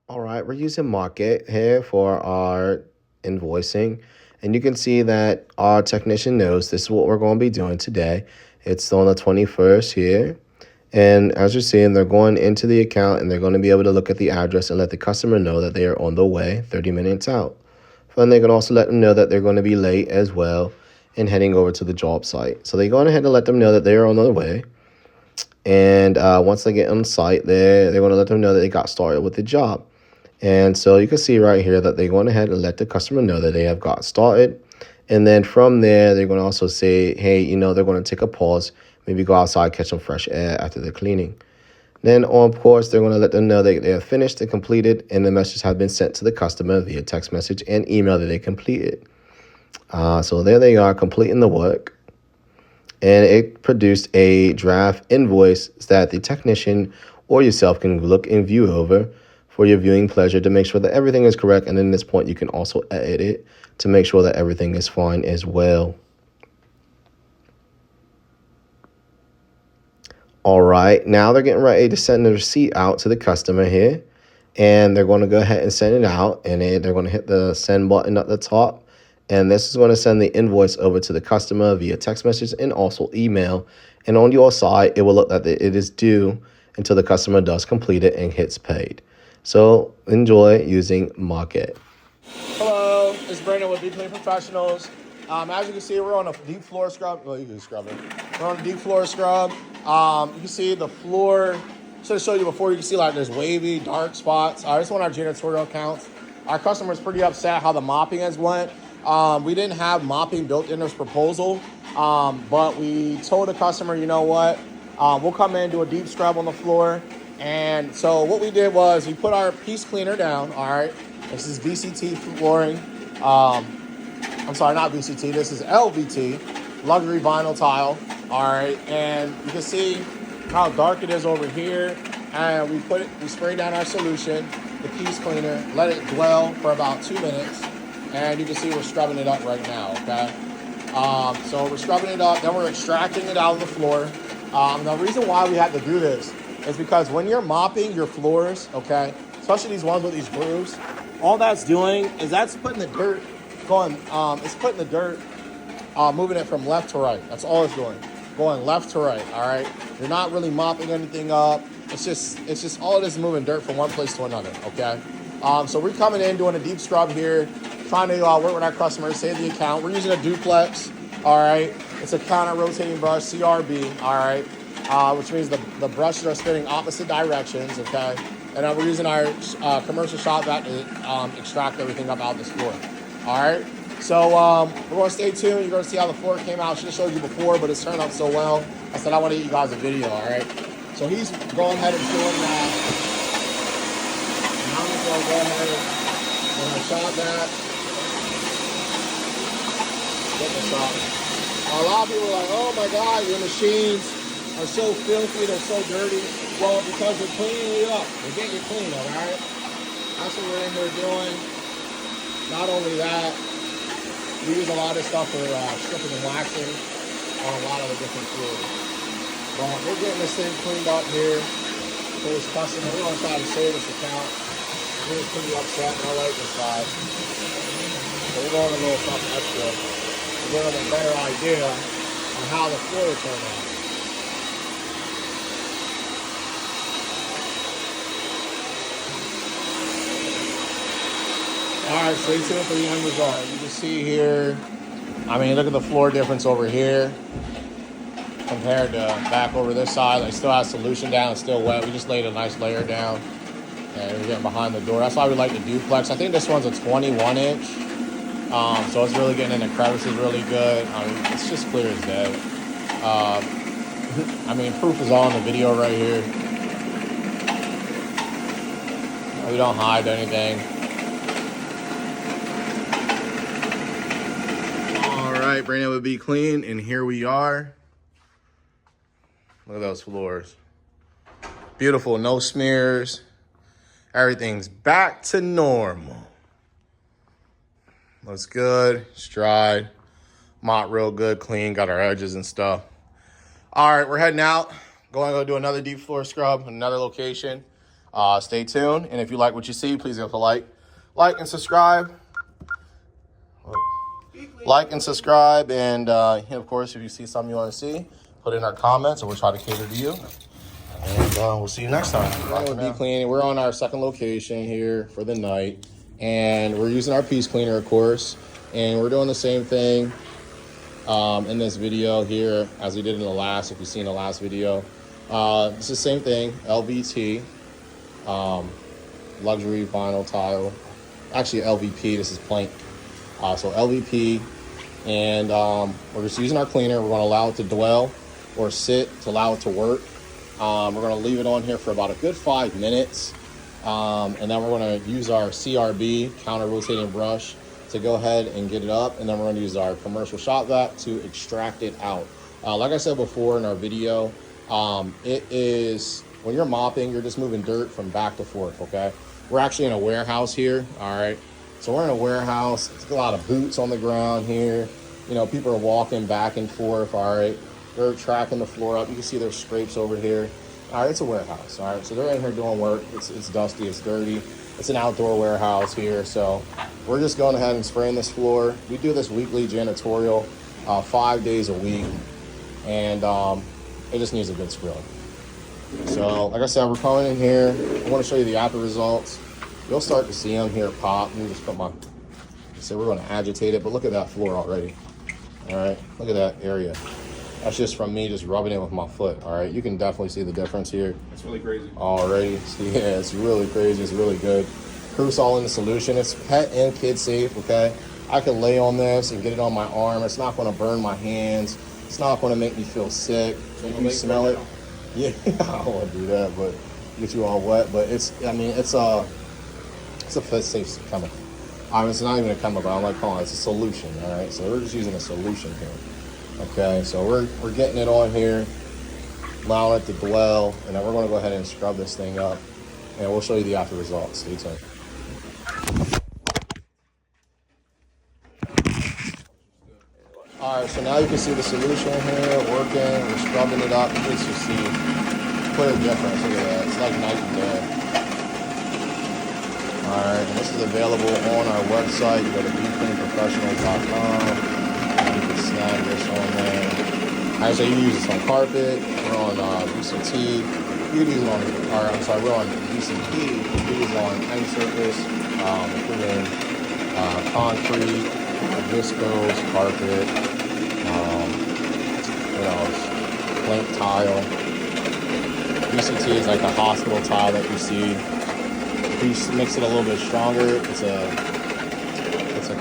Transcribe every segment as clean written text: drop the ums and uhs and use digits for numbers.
All right, we're using Market here for our invoicing. And you can see that our technician knows this is what we're going to be doing today. It's on the 21st here. And as you're seeing, they're going into the account and they're going to be able to look at the address and let the customer know that they are on the way 30 minutes out. And they can also let them know that they're going to be late as well and heading over to the job site. So they go ahead and let them know that they are on their way. And once they get on site, they're going to let them know that they got started with the job. And so you can see right here that they went ahead and let the customer know that they have got started. And then from there, they're going to also say, hey, they're going to take a pause, maybe go outside, catch some fresh air after the cleaning. Then, of course, they're going to let them know that they have finished and completed, and the message has been sent to the customer via text message and email that they completed. So there they are completing the work. And it produced a draft invoice that the technician or yourself can look and view over for your viewing pleasure to make sure that everything is correct. And then at this point, you can also edit it to make sure that everything is fine as well. All right, now they're getting ready to send the receipt out to the customer here. And they're going to go ahead and send it out. And they're going to hit the send button at the top. And this is going to send the invoice over to the customer via text message and also email. And on your side, it will look that it is due until the customer does complete it and hits paid. So enjoy using Market. Hello, it's Brandon with Deep Clean Professionals. As you can see, we're on a deep floor scrub. Well, you can scrub it. We're on a deep floor scrub. You can see the floor. Should have showed you before. You can see like there's wavy, dark spots. This is one of our janitorial counts. Our customer's pretty upset how the mopping has went. We didn't have mopping built in this proposal, but we told the customer, you know what, we'll come in and do a deep scrub on the floor. And so what we did was we put our piece cleaner down. All right, this is VCT flooring. I'm sorry, not VCT. This is LVT, luxury vinyl tile. All right, and you can see how dark it is over here. And we spray down our solution, the piece cleaner, let it dwell for about 2 minutes. And you can see we're scrubbing it up right now, okay? So we're scrubbing it up, then we're extracting it out of the floor. The reason why we had to do this is because when you're mopping your floors, okay, especially these ones with these grooves, all that's doing is that's putting the dirt moving it from left to right. That's all it's doing, going left to right, all right? You're not really mopping anything up. It's just all it is moving dirt from one place to another, okay? So we're coming in, doing a deep scrub here, trying to work with our customers, save the account. We're using a duplex, all right? It's a counter rotating brush, CRB, all right? Which means the brushes are spinning opposite directions, okay? And we're using our commercial shop vac to extract everything up out this floor, all right? So we're going to stay tuned. You're going to see how the floor came out. I should have showed you before, but it's turned out so well. I said I want to get you guys a video, all right? So he's going ahead and doing that. And I'm just going to go ahead and shot that. A lot of people are like, oh my God, your machines are so filthy, they're so dirty. Well, because we're cleaning it up. We're getting it clean, all right? That's what we're in here doing. Not only that, we use a lot of stuff for stripping and waxing on a lot of the different floors. But we're getting this thing cleaned up here for this customer. We're going to try to save this account. He was pretty upset, and I like this side. So we're going a little something extra. Give them a better idea on how the floor will turn out. All right, stay tuned for the end result. You can see here, I mean, look at the floor difference over here compared to back over this side. They still have solution down, it's still wet. We just laid a nice layer down and we're getting behind the door. That's why we like the duplex. I think this one's a 21 inch. So it's really getting in the crevices really good. I mean, it's just clear as day. I mean, proof is all in the video right here. We don't hide anything. All right, Brandon would be clean, and here we are. Look at those floors. Beautiful, no smears. Everything's back to normal. Looks good, it's dried, mop real good, clean, got our edges and stuff. All right, we're heading out. Going to go do another deep floor scrub, another location. Stay tuned, and if you like what you see, please give us a like and subscribe. Like and subscribe, and of course, if you see something you want to see, put it in our comments, and we'll try to cater to you. And we'll see you next time. Deep cleaning. We're on our second location here for the night, and we're using our piece cleaner, of course, and we're doing the same thing in this video here as we did in the last. If you've seen the last video, it's the same thing. LVT, luxury vinyl tile. Actually, LVP. This is plank. So LVP, and we're just using our cleaner. We're going to allow it to dwell or sit to allow it to work. We're going to leave it on here for about a good 5 minutes, and then we're going to use our CRB, counter rotating brush, to go ahead and get it up, and then we're going to use our commercial shop vac to extract it out. Like I said before in our video, it is, when you're mopping, you're just moving dirt from back to forth, okay? We're actually in a warehouse here, all right? So we're in a warehouse. There's a lot of boots on the ground here. You know, people are walking back and forth, all right? They're tracking the floor up. You can see there's scrapes over here. All right, it's a warehouse, all right? So they're in here doing work. It's dusty, it's dirty. It's an outdoor warehouse here. So we're just going ahead and spraying this floor. We do this weekly janitorial, 5 days a week. And it just needs a good scrub. So like I said, we're coming in here. I want to show you the after results. You'll start to see them here pop. Let me just put my, so we're going to agitate it, but look at that floor already. All right, look at that area. That's just from me just rubbing it with my foot. All right, you can definitely see the difference here. It's really crazy. Already, so yeah, it's really crazy. It's really good. Proof's all in the solution. It's pet and kid safe. Okay, I can lay on this and get it on my arm. It's not going to burn my hands. It's not going to make me feel sick. If you smell it, yeah, I don't want to do that, but get you all wet. But it's, I mean, it's a safe chemical. I mean, it's not even a chemical. I'm like calling it, it's a solution. All right, so we're just using a solution here. Okay, so we're getting it on here, allowing it to dwell, and then we're going to go ahead and scrub this thing up, and we'll show you the after results. Stay tuned. All right, so now you can see the solution here working. We're scrubbing it up. You can just see clear difference. Look at that. It's like night and day. All right, and this is available on our website. You go to beefcleanprofessionals.com. You can snag this on there. Actually, you can use this on carpet. We're on UCT. You can use it on, or I'm sorry, we're on UCP. You can use it on any surface, including concrete, viscose, carpet, what else? Plank tile. UCT is like the hospital tile that you see. If you mix it a little bit stronger, it's a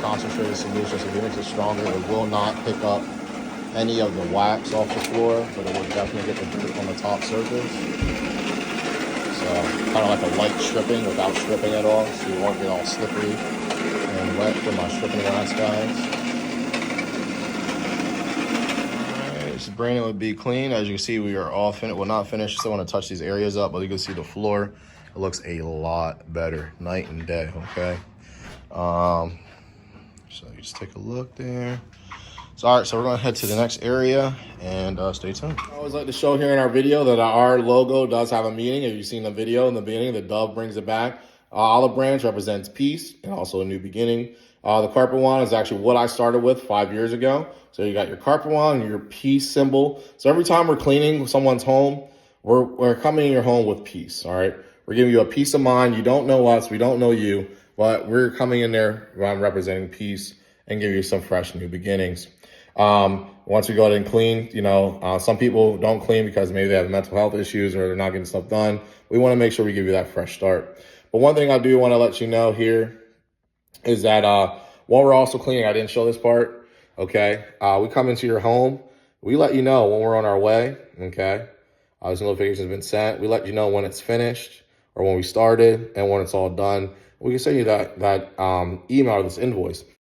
concentrated solution, so if you mix it stronger, it will not pick up any of the wax off the floor, but it will definitely get the dirt on the top surface. So kind of like a light stripping without stripping at all, so you won't get all slippery and wet from my stripping wax, guys. Alright, this is Brandon with Be Clean. As you can see, we are all finished. Well, not finished, still want to touch these areas up, but you can see the floor. It looks a lot better night and day, okay? So you just take a look there. So, all right, so we're gonna head to the next area and stay tuned. I always like to show here in our video that our logo does have a meaning. If you've seen the video in the beginning, the dove brings it back. Olive branch represents peace and also a new beginning. The carpet wand is actually what I started with 5 years ago. So you got your carpet wand and your peace symbol. So every time we're cleaning someone's home, we're coming in your home with peace, all right? We're giving you a peace of mind. You don't know us, we don't know you, but we're coming in there representing peace and give you some fresh new beginnings. Once we go ahead and clean, you know, some people don't clean because maybe they have mental health issues or they're not getting stuff done. We want to make sure we give you that fresh start. But one thing I do want to let you know here is that while we're also cleaning, I didn't show this part, okay? We come into your home. We let you know when we're on our way, okay? This notification has been sent. We let you know when it's finished or when we started and when it's all done. We can send you that email or this invoice.